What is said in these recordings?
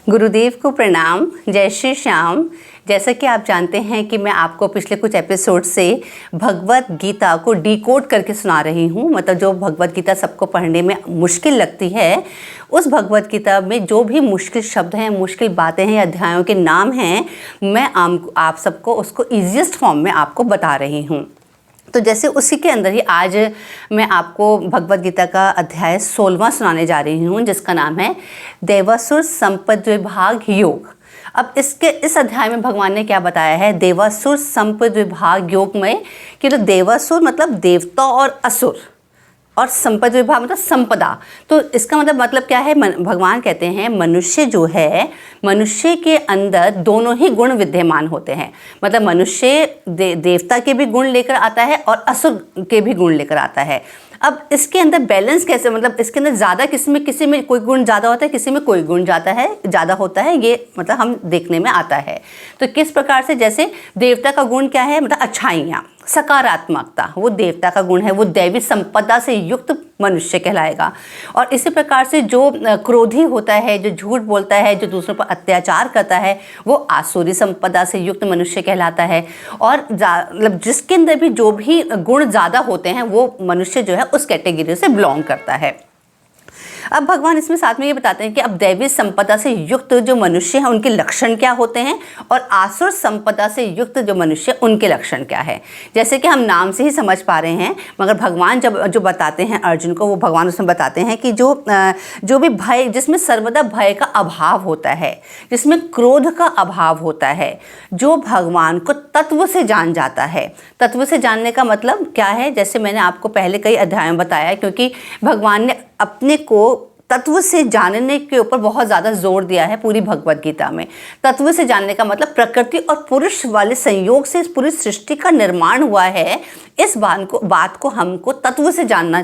गुरुदेव को प्रणाम। जय श्री श्याम। जैसा कि आप जानते हैं कि मैं आपको पिछले कुछ एपिसोड से भगवत गीता को डिकोड करके सुना रही हूँ। मतलब जो भगवत गीता सबको पढ़ने में मुश्किल लगती है, उस भगवत गीता में जो भी मुश्किल शब्द हैं, मुश्किल बातें हैं, अध्यायों के नाम हैं, मैं आप सबको उसको ईजीएस्ट फॉर्म में आपको बता रही हूँ। तो जैसे उसी के अंदर ही आज मैं आपको भगवत गीता का अध्याय 16वां सुनाने जा रही हूँ, जिसका नाम है देवासुर संपद्विभाग योग। अब इस अध्याय में भगवान ने क्या बताया है, देवासुर संपद्विभाग योग में कि तो देवासुर मतलब देवता और असुर, और संपद्विभाग मतलब संपदा। तो इसका मतलब क्या है, भगवान कहते हैं मनुष्य जो है, मनुष्य के अंदर दोनों ही गुण विद्यमान होते हैं। मतलब मनुष्य देवता के भी गुण लेकर आता है और असुर के भी गुण लेकर आता है। अब इसके अंदर बैलेंस कैसे, मतलब इसके अंदर ज़्यादा किसी में कोई गुण ज़्यादा होता है, किसी में कोई गुण ज़्यादा होता है, ये मतलब हम देखने में आता है। तो किस प्रकार से, जैसे देवता का गुण क्या है, मतलब अच्छाइयाँ, सकारात्मकता, वो देवता का गुण है, वो दैवी संपदा से युक्त मनुष्य कहलाएगा। और इसी प्रकार से जो क्रोधी होता है, जो झूठ बोलता है, जो दूसरों पर अत्याचार करता है, वो आसुरी संपदा से युक्त मनुष्य कहलाता है। और मतलब जिसके अंदर भी जो भी गुण ज़्यादा होते हैं, वो मनुष्य जो है उस कैटेगरी से बिलोंग करता है। अब भगवान इसमें साथ में ये बताते हैं कि अब दैवी संपदा से युक्त जो मनुष्य हैं उनके लक्षण क्या होते हैं, और आसुर संपदा से युक्त जो मनुष्य उनके लक्षण क्या है। जैसे कि हम नाम से ही समझ पा रहे हैं, मगर भगवान जो बताते हैं अर्जुन को, वो भगवान उसमें बताते हैं कि जो भी भय, जिसमें सर्वदा भय का अभाव होता है, जिसमें क्रोध का अभाव होता है, जो भगवान को तत्व से जान जाता है। तत्व से जानने का मतलब क्या है, जैसे मैंने आपको पहले कई अध्यायों में बताया, क्योंकि भगवान ने अपने को तत्व से जानने के ऊपर बहुत ज़्यादा जोर दिया है पूरी भगवत गीता में। तत्व से जानने का मतलब प्रकृति और पुरुष वाले संयोग से इस पूरी सृष्टि का निर्माण हुआ है। इस बात को हमको तत्व से जानना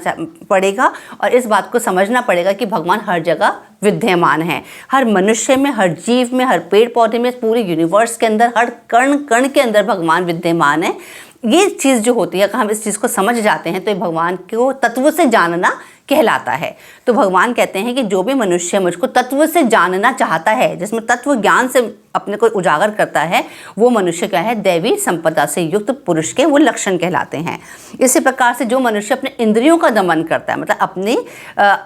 पड़ेगा, और इस बात को समझना पड़ेगा कि भगवान हर जगह विद्यमान है, हर मनुष्य में, हर जीव में, हर पेड़ पौधे में, पूरे यूनिवर्स के अंदर, हर कण कण के अंदर भगवान विद्यमान है। ये चीज़ जो होती है, अगर हम इस चीज़ को समझ जाते हैं तो ये भगवान को तत्व से जानना कहलाता है। तो भगवान कहते हैं कि जो भी मनुष्य मुझको तत्व से जानना चाहता है, जिसमें तत्व ज्ञान से अपने को उजागर करता है, वो मनुष्य क्या है, दैवी संपदा से युक्त पुरुष के वो लक्षण कहलाते हैं। इसी प्रकार से जो मनुष्य अपने इंद्रियों का दमन करता है, मतलब अपनी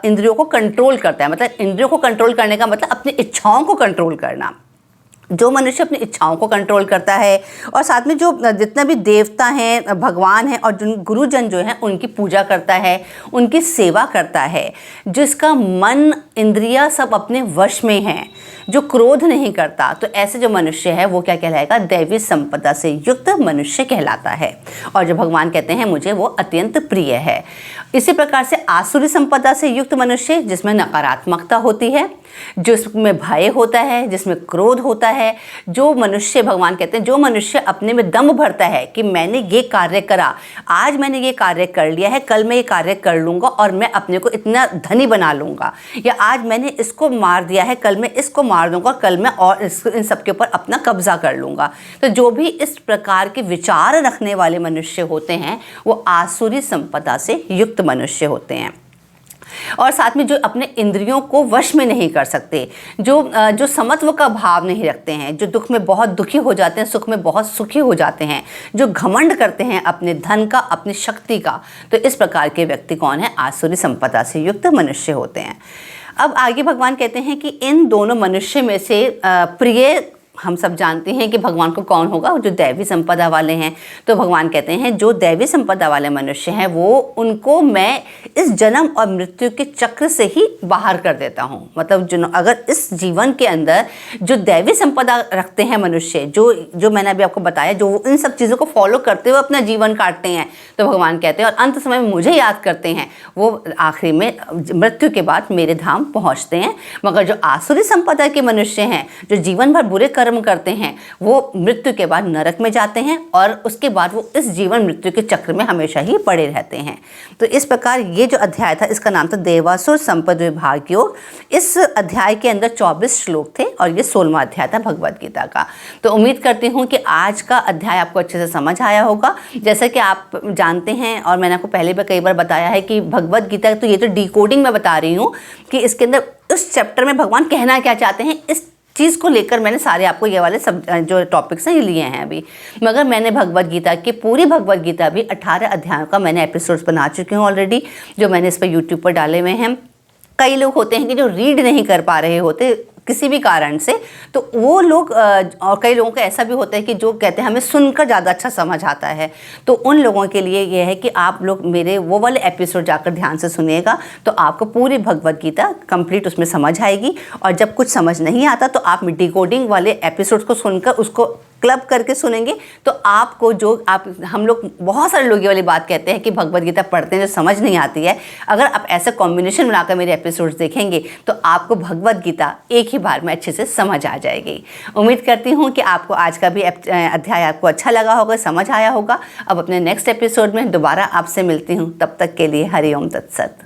इंद्रियों को कंट्रोल करता है, मतलब इंद्रियों को कंट्रोल करने का मतलब अपनी इच्छाओं को कंट्रोल करना। जो मनुष्य अपनी इच्छाओं को कंट्रोल करता है, और साथ में जो जितना भी देवता हैं, भगवान हैं, और जो गुरुजन जो हैं उनकी पूजा करता है, उनकी सेवा करता है, जिसका मन इंद्रियां सब अपने वश में हैं, जो क्रोध नहीं करता, तो ऐसे जो मनुष्य है वो क्या कहलाएगा, दैवी संपदा से युक्त मनुष्य कहलाता है। और जो भगवान कहते हैं मुझे वो अत्यंत प्रिय है। इसी प्रकार से आसुरी संपदा से युक्त मनुष्य, जिसमें नकारात्मकता होती है, जिसमें भय होता है, जिसमें क्रोध होता है, जो मनुष्य, भगवान कहते हैं जो मनुष्य अपने में दम भरता है कि मैंने ये कार्य करा, आज मैंने ये कार्य कर लिया है, कल मैं ये कार्य कर लूँगा और मैं अपने को इतना धनी बना लूँगा, या आज मैंने इसको मार दिया है, कल मैं इसको मार दूँगा, कल मैं और इन सब के ऊपर अपना कब्जा कर लूँगा। तो जो भी इस प्रकार के विचार रखने वाले मनुष्य होते हैं, वो आसुरी संपदा से युक्त मनुष्य होते हैं। और साथ में जो अपने इंद्रियों को वश में नहीं कर सकते, जो समत्व का भाव नहीं रखते हैं, जो दुख में बहुत दुखी हो जाते हैं, सुख में बहुत सुखी हो जाते हैं, जो घमंड करते हैं अपने धन का, अपनी शक्ति का, तो इस प्रकार के व्यक्ति कौन है, आसुरी संपदा से युक्त मनुष्य होते हैं। अब आगे भगवान कहते हैं कि इन दोनों मनुष्य में से प्रिय, हम सब जानते हैं कि भगवान को कौन होगा, जो दैवी संपदा वाले हैं। तो भगवान कहते हैं जो दैवी संपदा वाले मनुष्य हैं, वो उनको मैं इस जन्म और मृत्यु के चक्र से ही बाहर कर देता हूँ। मतलब अगर इस जीवन के अंदर जो दैवी संपदा रखते हैं मनुष्य, जो मैंने अभी आपको बताया, जो इन सब चीज़ों को फॉलो करते हुए अपना जीवन काटते हैं, तो भगवान कहते हैं और अंत समय में मुझे याद करते हैं, वो आखिरी में मृत्यु के बाद मेरे धाम पहुँचते हैं। मगर जो आसुरी संपदा के मनुष्य हैं, जो जीवन भर बुरे कर्म करते हैं, वो मृत्यु के बाद नरक में जाते हैं, और उसके बाद वो इस जीवन मृत्यु के चक्र में हमेशा ही पड़े रहते हैं। तो इस प्रकार ये जो अध्याय था, इसका नाम था देवासुर संपद्विभाग योग। इस अध्याय के अंदर 24 श्लोक थे, और ये 16वां अध्याय था भगवद गीता का। तो उम्मीद करती हूँ कि आज का अध्याय आपको अच्छे से समझ आया होगा। जैसा कि आप जानते हैं, और मैंने आपको पहले भी कई बार बताया है कि भगवद गीता, तो ये तो डिकोडिंग में बता रही हूँ कि इसके अंदर उस चैप्टर में भगवान कहना क्या चाहते हैं, इस चीज़ को लेकर मैंने सारे आपको ये वाले सब जो टॉपिक्स हैं ये लिए हैं अभी। मगर मैंने भगवद गीता की पूरी भगवद गीता भी 18 अध्यायों का मैंने एपिसोड्स बना चुकी हूँ ऑलरेडी, जो मैंने इस पर यूट्यूब पर डाले हुए हैं। कई लोग होते हैं कि जो रीड नहीं कर पा रहे होते किसी भी कारण से, तो वो लोग और कई लोगों का ऐसा भी होता है कि जो कहते हैं हमें सुनकर ज़्यादा अच्छा समझ आता है, तो उन लोगों के लिए ये है कि आप लोग मेरे वो वाले एपिसोड जाकर ध्यान से सुनिएगा, तो आपको पूरी भगवद गीता कंप्लीट उसमें समझ आएगी। और जब कुछ समझ नहीं आता तो आप डिकोडिंग वाले एपिसोड्स को सुनकर उसको क्लब करके सुनेंगे, तो आपको जो हम लोग बहुत सारे लोग ये वाली बात कहते हैं कि भगवद गीता पढ़ते हैं जो समझ नहीं आती है, अगर आप ऐसा कॉम्बिनेशन बनाकर मेरे एपिसोड्स देखेंगे तो आपको भगवद गीता एक ही बार में अच्छे से समझ आ जाएगी। उम्मीद करती हूँ कि आपको आज का भी अध्याय आपको अच्छा लगा होगा, समझ आया होगा। अब अपने नेक्स्ट एपिसोड में दोबारा आपसे मिलती हूँ, तब तक के लिए हरि ओम तत्सत।